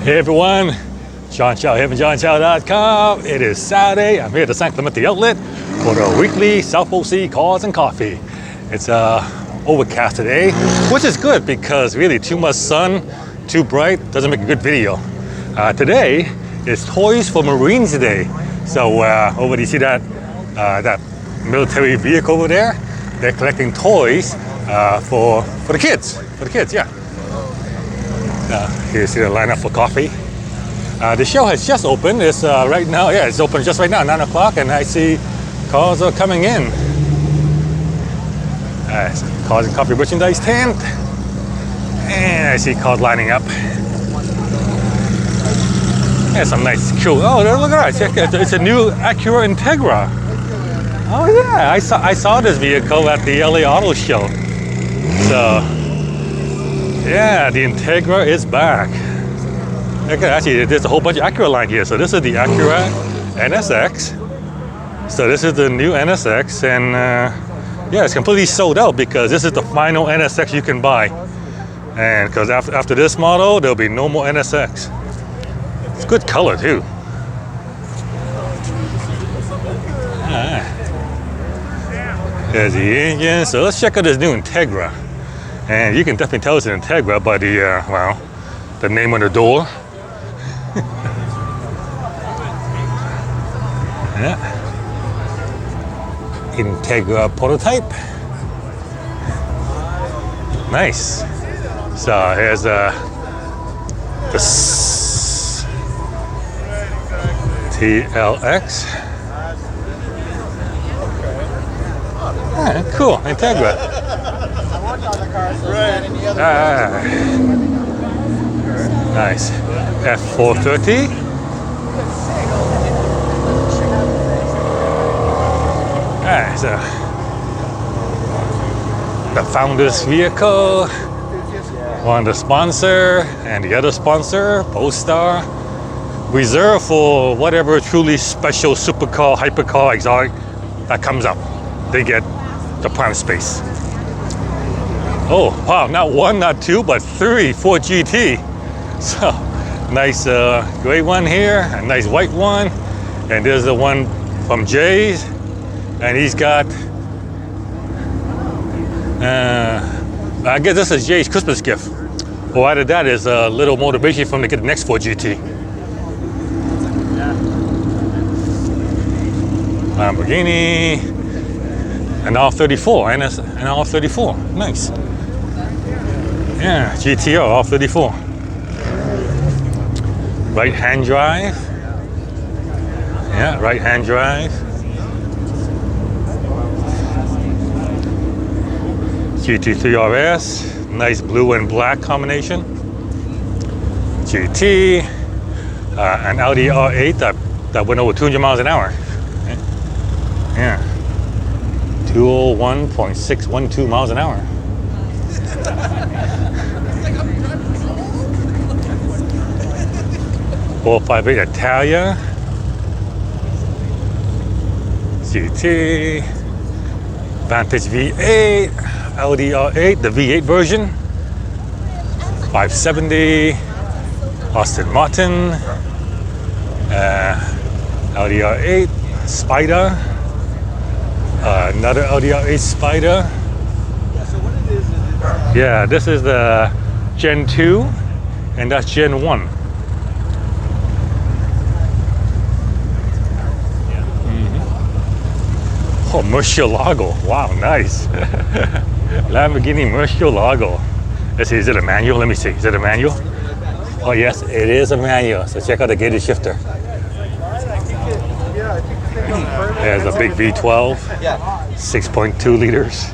Hey everyone, John Chow here from johnchow.com. It is Saturday. I'm here at the San Clemente outlet for the weekly South OC Cars and Coffee. It's overcast today, which is good because really too much sun, too bright, doesn't make a good video. Today is Toys for Marines Day. So over there, you see that military vehicle over there? They're collecting toys for the kids. Yeah. Here you see the lineup for coffee. The show has just opened. It's right now, yeah, it's open just right now, 9 o'clock, and I see cars are coming in. Cars and coffee merchandise tent. And I see cars lining up. There's some nice, cool. Oh, look at that! It's a new Acura Integra. Oh yeah, I saw this vehicle at the LA Auto Show. So yeah, the Integra is back. Okay, actually, there's a whole bunch of Acura line here. So this is the Acura NSX. So this is the new NSX, and yeah, it's completely sold out because this is the final NSX you can buy. And because after this model, there'll be no more NSX. It's good color too. There's the engine. So let's check out this new Integra. And you can definitely tell it's an Integra by the, the name on the door. Yeah. Integra prototype. Nice. So here's the TLX. Cool, Integra. Nice. F430. So the founder's vehicle, one the sponsor, and the other sponsor, Polestar. Reserved for whatever truly special supercar, hypercar, exotic that comes up. They get the prime space. Oh wow, not one, not two, but three Ford GT. So nice gray one here, a nice white one, and there's the one from Jay's, and he's got I guess this is Jay's Christmas gift. Or either that is a little motivation for him to get the next Ford GT. Lamborghini, an R34, and an R34, nice. Yeah, GTO R34. Right-hand drive. Yeah, right-hand drive. GT3 RS, nice blue and black combination. GT, an Audi R8 that went over 200 miles an hour. Yeah, 201.612 miles an hour. .458 Italia, GT, Vantage V8, Audi R8, the V8 version, 570, Aston Martin, Audi R8, Spider, another Audi R8 Spider. Yeah, this is the Gen 2, and that's Gen 1. Oh, Murcielago. Wow, nice. Lamborghini Murcielago. Let's see, is it a manual? Let me see. Is it a manual? Oh, yes, it is a manual. So check out the gated shifter. There's a big V12, 6.2 liters.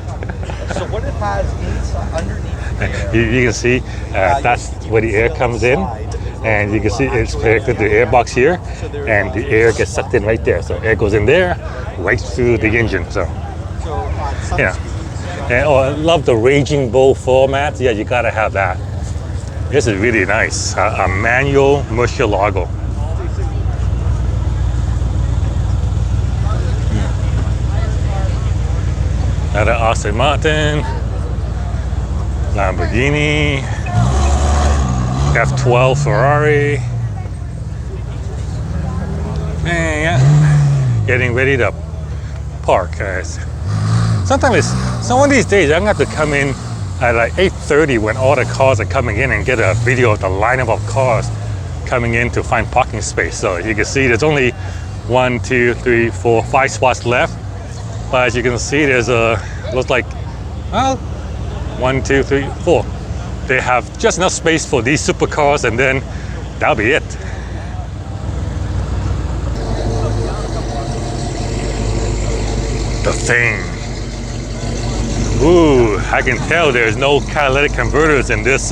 So what it has underneath you can see that's where the air comes in. And you can see it's connected to the air box here, and the air gets sucked in right there. So air goes in there, right through the engine. So, yeah. And I love the Raging Bull format. Yeah, you gotta have that. This is really nice. A manual Murcielago. Another Aston Martin, Lamborghini. F12 Ferrari. And yeah, getting ready to park, guys. Sometimes, some of these days, I'm gonna have to come in at like 8:30 when all the cars are coming in and get a video of the lineup of cars coming in to find parking space. So you can see there's only 1, 2, 3, 4, 5 spots left. But as you can see, there's looks like, well, 1, 2, 3, 4. They have just enough space for these supercars, and then that'll be it. The Thing. Ooh, I can tell there's no catalytic converters in this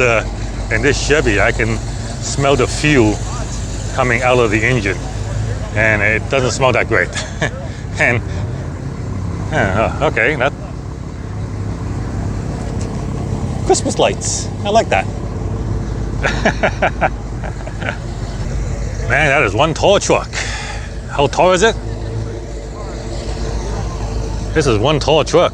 Chevy. I can smell the fuel coming out of the engine, and it doesn't smell that great. And okay, that Christmas lights. I like that. Man, that is one tall truck. How tall is it? This is one tall truck.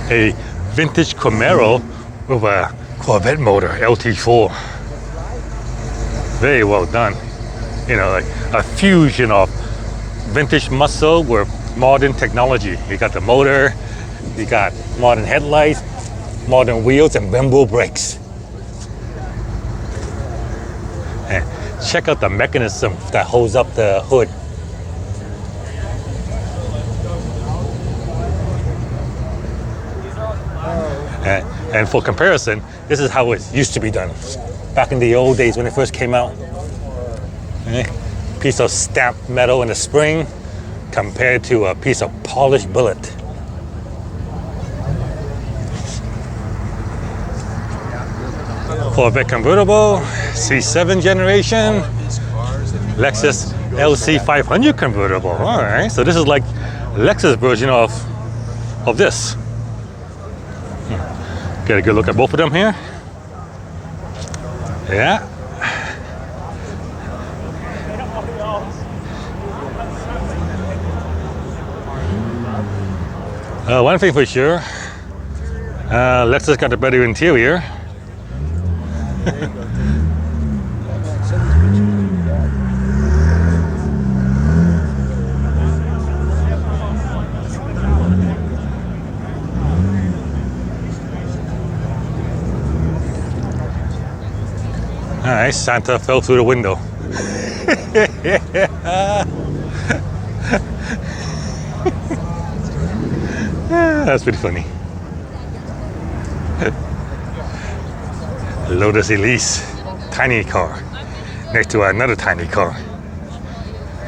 A vintage Camaro with a Corvette motor, LT4. Very well done. You know, like a fusion of vintage muscle with modern technology. You got the motor, you got modern headlights, modern wheels, and Brembo brakes. And check out the mechanism that holds up the hood. And for comparison, this is how it used to be done back in the old days when it first came out. Piece of stamped metal in the spring compared to a piece of polished bullet. Corvette convertible, C7 generation, Lexus LC500 convertible. All right, so this is like Lexus version of this. Get a good look at both of them here. Yeah. One thing for sure, Lexus got a better interior. All right, Santa fell through the window. That's pretty funny. Lotus Elise, tiny car, next to another tiny car,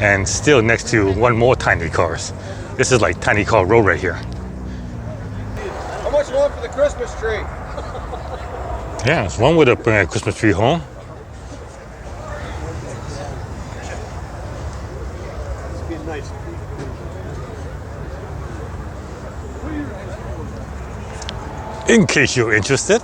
and still next to one more tiny cars. This is like tiny car road right here. How much you want for the Christmas tree? Yeah, it's one with a Christmas tree home. In case you're interested.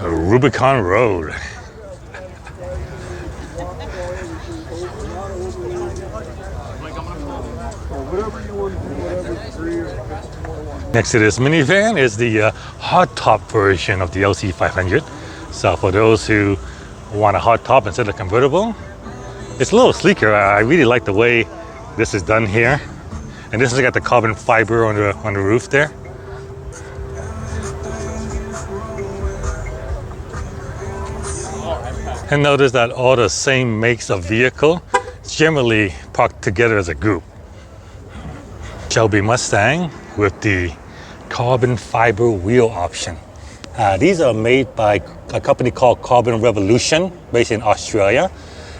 Rubicon Road. Next to this minivan is the hard top version of the LC500. So for those who want a hard top instead of convertible, it's a little sleeker. I really like the way this is done here. And this has got the carbon fiber on the roof there. And notice that all the same makes of vehicle generally parked together as a group. Shelby Mustang with the carbon fiber wheel option. These are made by a company called Carbon Revolution, based in Australia.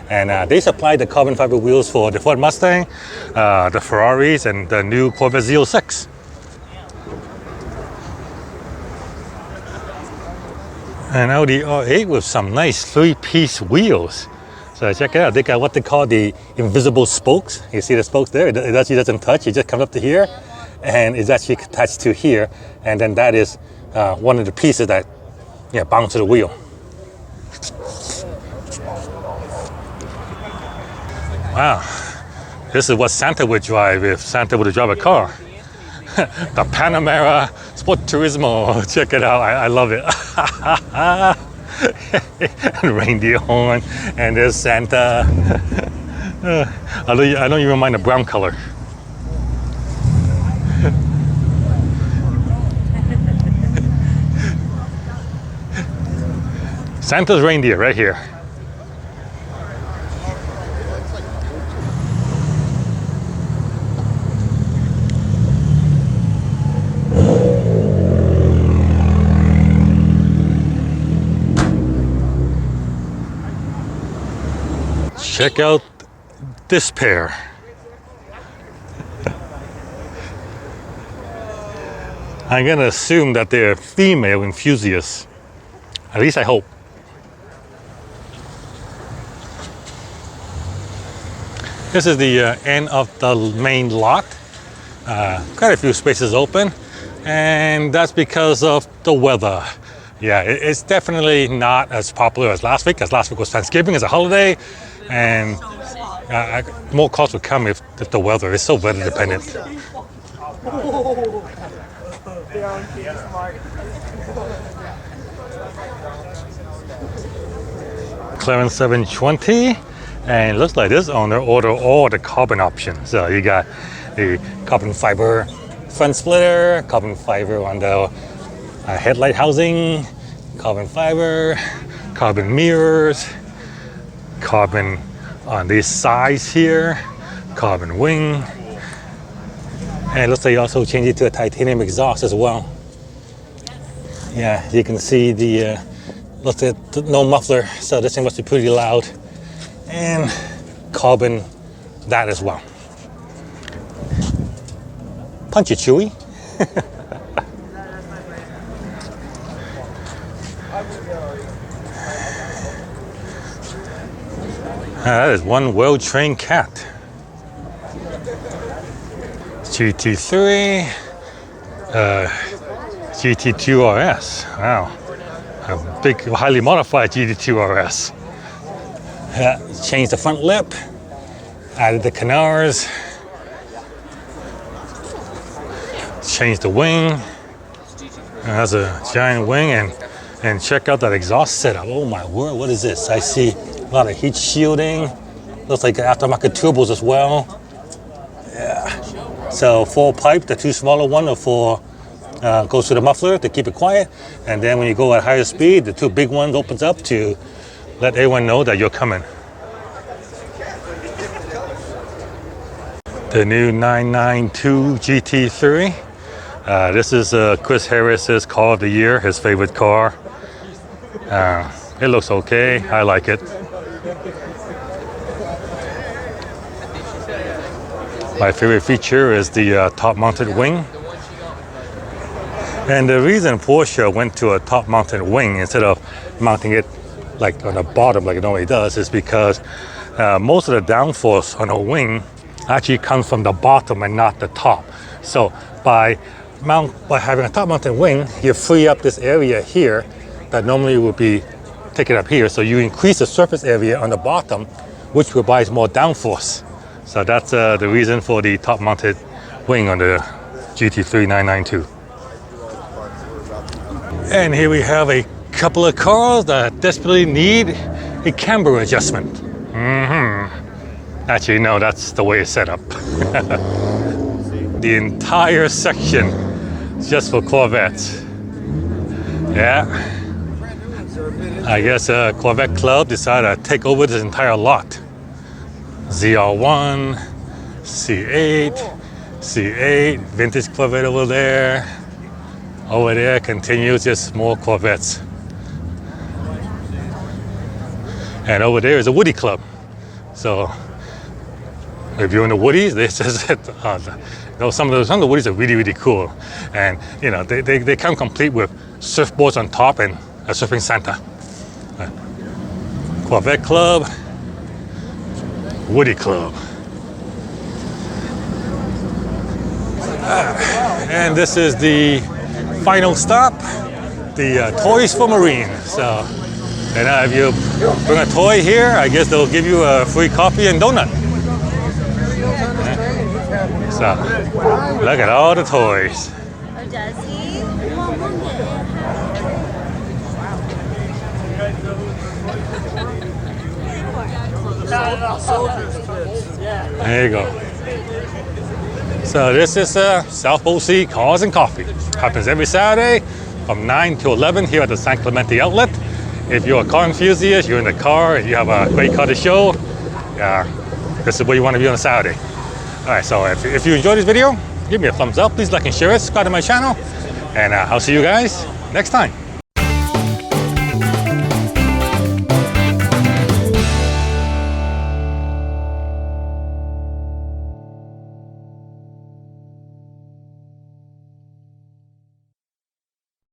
And they supply the carbon fiber wheels for the Ford Mustang, the Ferraris, and the new Corvette Z06. An Audi R8 with some nice 3-piece wheels. So check it out, they got what they call the invisible spokes. You see the spokes there? It actually doesn't touch, it just comes up to here, and it's actually attached to here, and then that is one of the pieces that bounce to the wheel. Wow, this is what Santa would drive if Santa would drive a car. The Panamera Sport Turismo. Check it out. I love it. Reindeer horn, and there's Santa. I don't even mind the brown color. Santa's reindeer right here. Check out this pair. I'm gonna assume that they're female enthusiasts. At least I hope. This is the end of the main lot. Quite a few spaces open, and that's because of the weather. Yeah, it's definitely not as popular as last week, was Thanksgiving as a holiday, and more cars would come if the weather is so weather dependent. Clarence 720, and it looks like this owner ordered all the carbon options. So you got the carbon fiber front splitter, carbon fiber on the headlight housing, carbon fiber, carbon mirrors, carbon on these sides here, carbon wing, and it looks like you also changed it to a titanium exhaust as well. Yeah, you can see the looks like no muffler, so this thing must be pretty loud, and carbon that as well. Punch it, Chewy. That is one well-trained cat. GT3, GT2 RS. Wow, a big, highly modified GT2 RS. Changed the front lip, added the canards, changed the wing. That's a giant wing, and check out that exhaust setup. Oh my word, what is this? I see a lot of heat shielding. Looks like aftermarket turbos as well. Yeah. So 4 pipe, the 2 smaller one are for goes to the muffler to keep it quiet, and then when you go at higher speed, the 2 big ones opens up to let everyone know that you're coming. The new 992 GT3. This is Chris Harris's car of the year, his favorite car. It looks okay. I like it. My favorite feature is the top-mounted wing. And the reason Porsche went to a top-mounted wing instead of mounting it like on the bottom like it normally does is because most of the downforce on a wing actually comes from the bottom and not the top. So by having a top-mounted wing, you free up this area here that normally would be taken up here. So you increase the surface area on the bottom, which provides more downforce. So that's the reason for the top-mounted wing on the GT3 992. And here we have a couple of cars that desperately need a camber adjustment. Actually, no, that's the way it's set up. The entire section is just for Corvettes. Yeah. I guess Corvette Club decided to take over this entire lot. ZR1, C8, C8, vintage Corvette over there. Over there continues just more Corvettes. And over there is a Woody Club. So if you're in the Woodies, this is it. Some of the Woodies are really, really cool. And you know, they come complete with surfboards on top and a surfing Santa. Corvette Club, Woody Club. And this is the final stop, the Toys for Marines. So, and if you bring a toy here, I guess they'll give you a free coffee and donut. So, look at all the toys. Oh, does he? There you go. So this is South OC Cars and Coffee. Happens every Saturday from 9 to 11 here at the San Clemente outlet. If you're a car enthusiast, you're in the car, and you have a great car to show, this is where you want to be on a Saturday. All right, so if you enjoyed this video, give me a thumbs up. Please like and share it. Subscribe to my channel. And I'll see you guys next time.